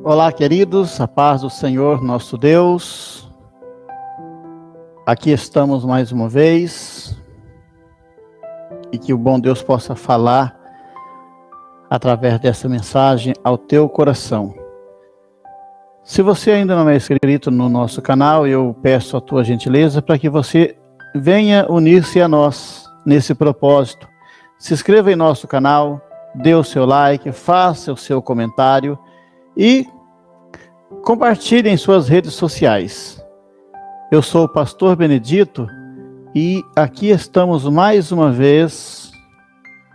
Olá, queridos, a paz do Senhor nosso Deus. Aqui estamos mais uma vez e que o bom Deus possa falar através dessa mensagem ao teu coração. Se você ainda não é inscrito no nosso canal, eu peço a tua gentileza para que você venha unir-se a nós nesse propósito. Se inscreva em nosso canal, dê o seu like, faça o seu comentário e compartilhe em suas redes sociais. Eu sou o pastor Benedito e aqui estamos mais uma vez,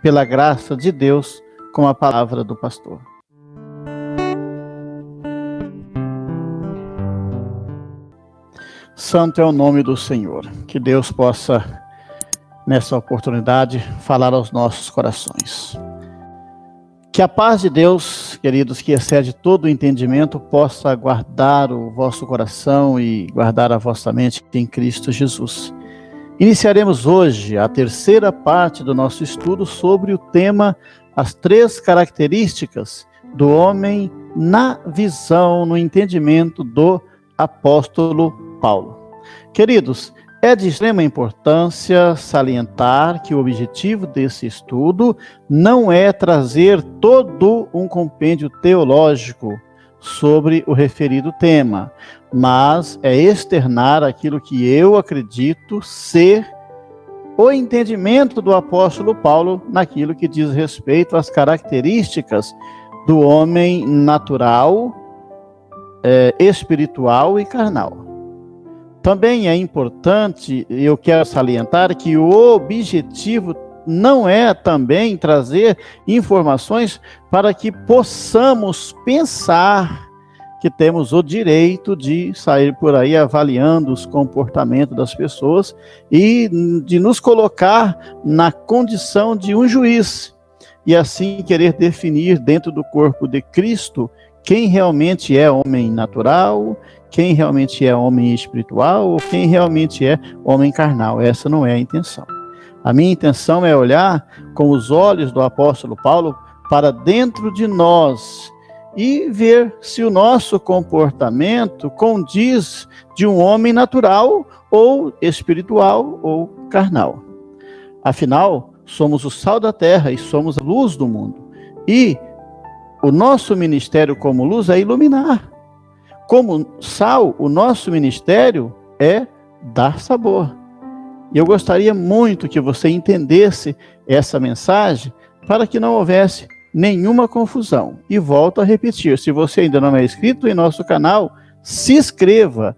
pela graça de Deus, com a palavra do pastor. Santo é o nome do Senhor. Que Deus possa, nessa oportunidade, falar aos nossos corações. Que a paz de Deus, queridos, que excede todo o entendimento, possa guardar o vosso coração e guardar a vossa mente em Cristo Jesus. Iniciaremos hoje a terceira parte do nosso estudo sobre o tema As três características do homem na visão, no entendimento do apóstolo Paulo. Queridos, é de extrema importância salientar que o objetivo desse estudo não é trazer todo um compêndio teológico sobre o referido tema, mas é externar aquilo que eu acredito ser o entendimento do apóstolo Paulo naquilo que diz respeito às características do homem natural, espiritual e carnal. Também é importante, eu quero salientar que o objetivo não é também trazer informações para que possamos pensar que temos o direito de sair por aí avaliando os comportamentos das pessoas e de nos colocar na condição de um juiz e assim querer definir dentro do corpo de Cristo quem realmente é homem natural, quem realmente é homem espiritual ou quem realmente é homem carnal. Essa não é a intenção. A minha intenção é olhar com os olhos do apóstolo Paulo para dentro de nós e ver se o nosso comportamento condiz de um homem natural ou espiritual ou carnal. Afinal, somos o sal da terra e somos a luz do mundo. E o nosso ministério como luz é iluminar. Como sal, o nosso ministério é dar sabor. E eu gostaria muito que você entendesse essa mensagem para que não houvesse nenhuma confusão. E volto a repetir, se você ainda não é inscrito em nosso canal, se inscreva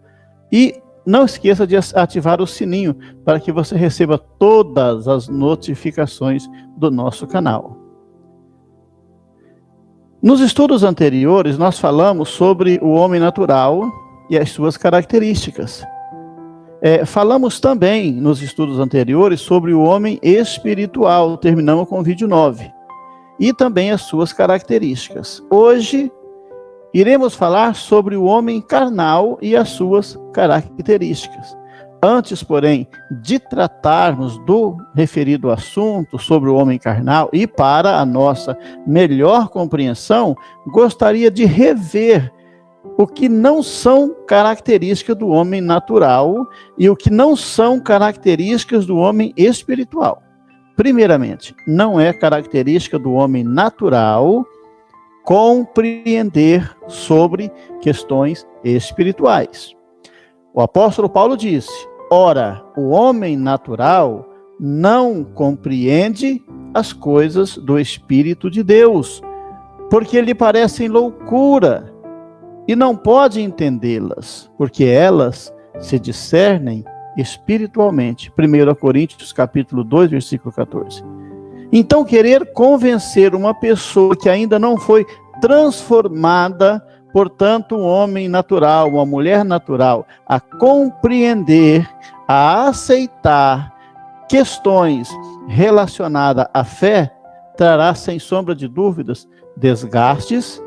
e não esqueça de ativar o sininho para que você receba todas as notificações do nosso canal. Nos estudos anteriores, nós falamos sobre o homem natural e as suas características. Falamos também, nos estudos anteriores, sobre o homem espiritual, terminamos com o vídeo 9, e também as suas características. Hoje, iremos falar sobre o homem carnal e as suas características. Antes, porém, de tratarmos do referido assunto sobre o homem carnal e para a nossa melhor compreensão, gostaria de rever o que não são características do homem natural e o que não são características do homem espiritual. Primeiramente, não é característica do homem natural compreender sobre questões espirituais. O apóstolo Paulo disse: ora, o homem natural não compreende as coisas do Espírito de Deus, porque lhe parecem loucura, e não pode entendê-las, porque elas se discernem espiritualmente. 1 Coríntios capítulo 2, versículo 14. Então, querer convencer uma pessoa que ainda não foi transformada, portanto, um homem natural, uma mulher natural, a compreender, a aceitar questões relacionadas à fé, trará, sem sombra de dúvidas, desgastes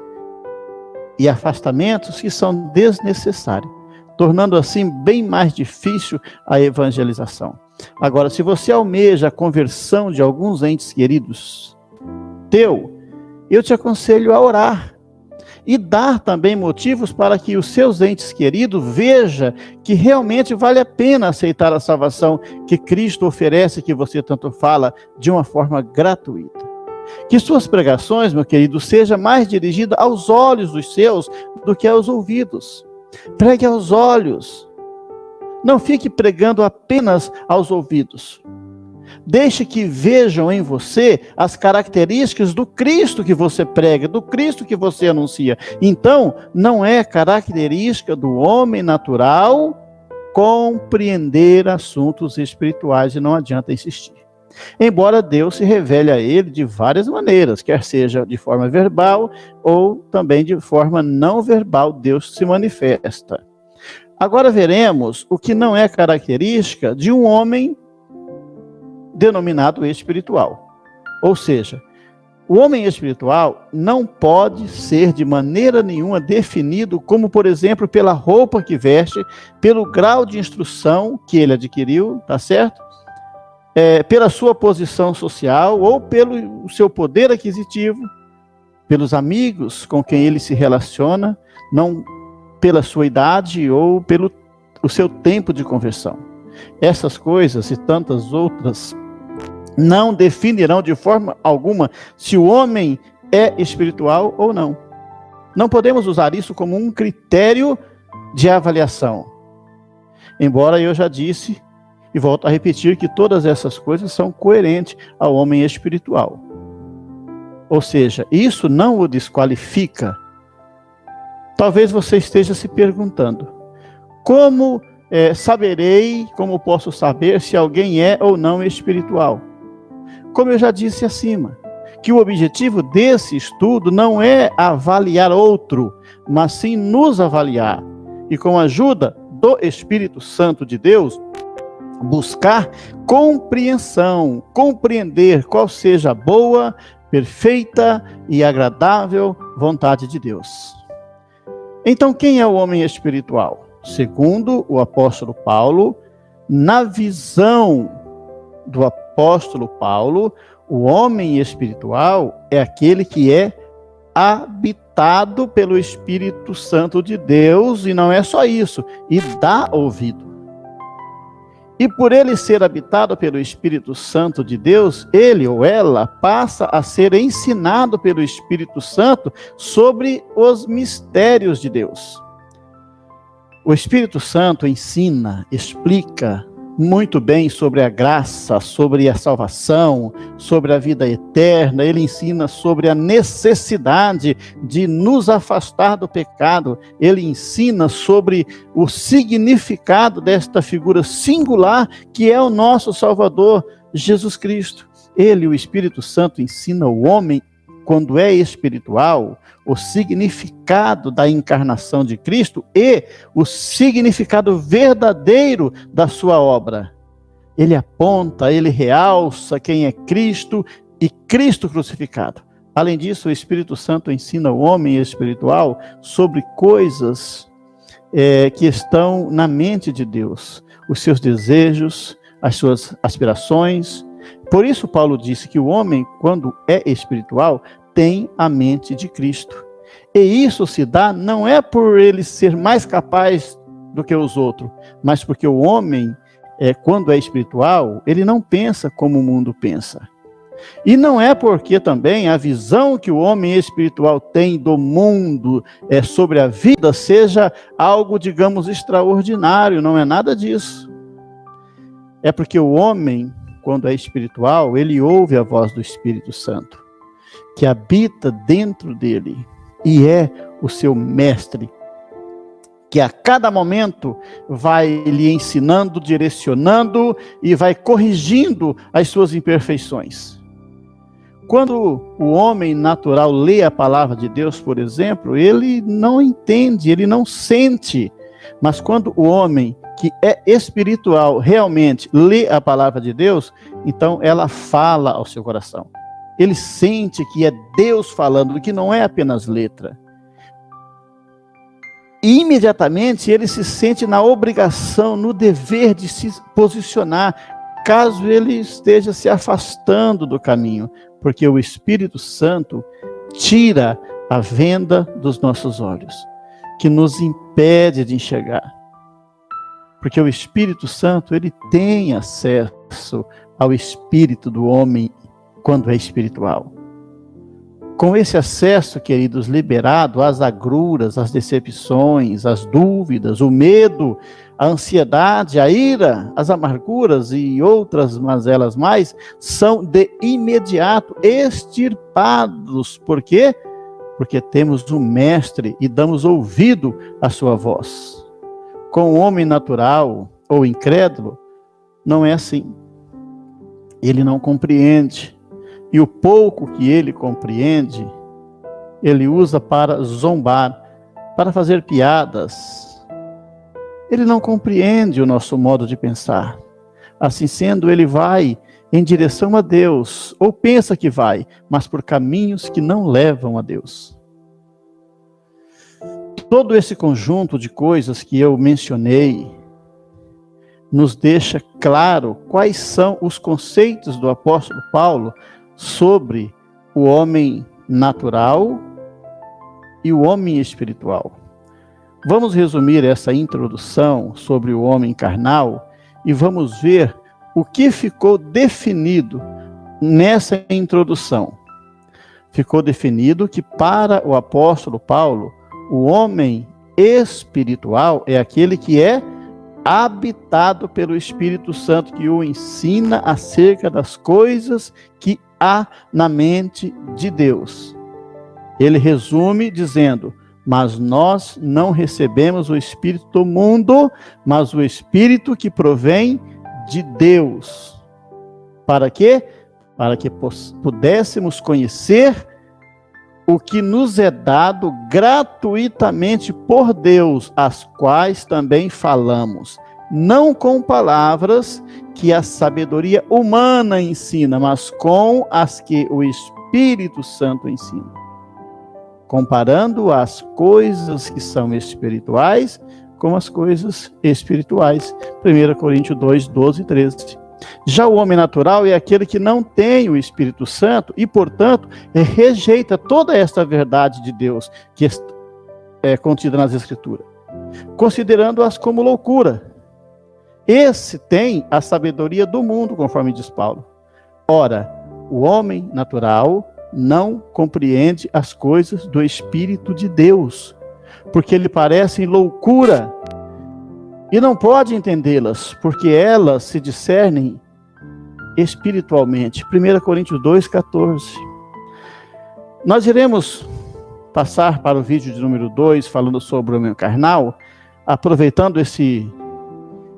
e afastamentos que são desnecessários, tornando assim bem mais difícil a evangelização. Agora, se você almeja a conversão de alguns entes queridos eu te aconselho a orar e dar também motivos para que os seus entes queridos vejam que realmente vale a pena aceitar a salvação que Cristo oferece, que você tanto fala, de uma forma gratuita. Que suas pregações, meu querido, seja mais dirigida aos olhos dos seus do que aos ouvidos. Pregue aos olhos. Não fique pregando apenas aos ouvidos. Deixe que vejam em você as características do Cristo que você prega, do Cristo que você anuncia. Então, não é característica do homem natural compreender assuntos espirituais e não adianta insistir. Embora Deus se revele a ele de várias maneiras, quer seja de forma verbal ou também de forma não verbal, Deus se manifesta. Agora veremos o que não é característica de um homem denominado espiritual. Ou seja, o homem espiritual não pode ser de maneira nenhuma definido como, por exemplo, pela roupa que veste, pelo grau de instrução que ele adquiriu, tá certo? Pela sua posição social ou pelo seu poder aquisitivo, pelos amigos com quem ele se relaciona, não pela sua idade ou pelo o seu tempo de conversão. Essas coisas e tantas outras não definirão de forma alguma se o homem é espiritual ou não. Não podemos usar isso como um critério de avaliação. Embora eu já disse, e volto a repetir, que todas essas coisas são coerentes ao homem espiritual. Ou seja, isso não o desqualifica. Talvez você esteja se perguntando, como como posso saber se alguém é ou não espiritual? Como eu já disse acima, que o objetivo desse estudo não é avaliar outro, mas sim nos avaliar. E com a ajuda do Espírito Santo de Deus, buscar compreensão, compreender qual seja a boa, perfeita e agradável vontade de Deus. Então, quem é o homem espiritual? Segundo o apóstolo Paulo, na visão do apóstolo Paulo, o homem espiritual é aquele que é habitado pelo Espírito Santo de Deus, e não é só isso, e dá ouvido. E por ele ser habitado pelo Espírito Santo de Deus, ele ou ela passa a ser ensinado pelo Espírito Santo sobre os mistérios de Deus. O Espírito Santo ensina, explica muito bem sobre a graça, sobre a salvação, sobre a vida eterna. Ele ensina sobre a necessidade de nos afastar do pecado. Ele ensina sobre o significado desta figura singular que é o nosso Salvador, Jesus Cristo. Ele, o Espírito Santo, ensina o homem, quando é espiritual, o significado da encarnação de Cristo e o significado verdadeiro da sua obra. Ele aponta, ele realça quem é Cristo e Cristo crucificado. Além disso, o Espírito Santo ensina o homem espiritual sobre coisas que estão na mente de Deus, os seus desejos, as suas aspirações. Por isso, Paulo disse que o homem, quando é espiritual, tem a mente de Cristo. E isso se dá não é por ele ser mais capaz do que os outros, mas porque o homem, quando é espiritual, ele não pensa como o mundo pensa. E não é porque também a visão que o homem espiritual tem do mundo sobre a vida seja algo, digamos, extraordinário, não é nada disso. É porque o homem, quando é espiritual, ele ouve a voz do Espírito Santo, que habita dentro dele e é o seu mestre, que a cada momento vai lhe ensinando, direcionando e vai corrigindo as suas imperfeições. Quando o homem natural lê a palavra de Deus, por exemplo, ele não entende, ele não sente. Mas quando o homem que é espiritual realmente lê a palavra de Deus, então ela fala ao seu coração. Ele sente que é Deus falando, que não é apenas letra. E imediatamente ele se sente na obrigação, no dever de se posicionar, caso ele esteja se afastando do caminho, porque o Espírito Santo tira a venda dos nossos olhos, que nos impede de enxergar. Porque o Espírito Santo, ele tem acesso ao espírito do homem quando é espiritual. Com esse acesso, queridos, liberado às agruras, às decepções, às dúvidas, o medo, a ansiedade, a ira, as amarguras e outras mazelas mais, são de imediato extirpados. Por quê? Porque temos um mestre e damos ouvido à sua voz. Com o homem natural ou incrédulo, não é assim. Ele não compreende. E o pouco que ele compreende, ele usa para zombar, para fazer piadas. Ele não compreende o nosso modo de pensar. Assim sendo, ele vai em direção a Deus, ou pensa que vai, mas por caminhos que não levam a Deus. Todo esse conjunto de coisas que eu mencionei nos deixa claro quais são os conceitos do apóstolo Paulo sobre o homem natural e o homem espiritual. Vamos resumir essa introdução sobre o homem carnal e vamos ver o que ficou definido nessa introdução. Ficou definido que para o apóstolo Paulo, o homem espiritual é aquele que é habitado pelo Espírito Santo, que o ensina acerca das coisas que há na mente de Deus. Ele resume dizendo: mas nós não recebemos o Espírito do mundo, mas o Espírito que provém de Deus. Para quê? Para que pudéssemos conhecer o que nos é dado gratuitamente por Deus, as quais também falamos, não com palavras que a sabedoria humana ensina, mas com as que o Espírito Santo ensina, comparando as coisas que são espirituais com as coisas espirituais. 1 Coríntios 2, 12 e 13. Já o homem natural é aquele que não tem o Espírito Santo e, portanto, rejeita toda esta verdade de Deus que é contida nas Escrituras, considerando-as como loucura. Esse tem a sabedoria do mundo, conforme diz Paulo. Ora, o homem natural não compreende as coisas do Espírito de Deus, porque lhe parecem loucura, e não pode entendê-las, porque elas se discernem espiritualmente. 1 Coríntios 2, 14. Nós iremos passar para o vídeo de número 2, falando sobre o homem carnal, aproveitando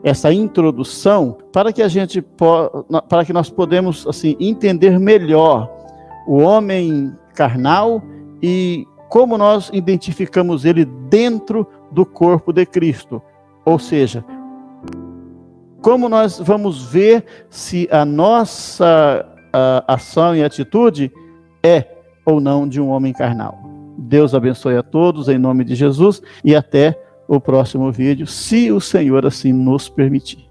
essa introdução, para que nós podemos assim entender melhor o homem carnal e como nós identificamos ele dentro do corpo de Cristo. Ou seja, como nós vamos ver se a nossa ação e atitude é ou não de um homem carnal. Deus abençoe a todos em nome de Jesus e até o próximo vídeo, se o Senhor assim nos permitir.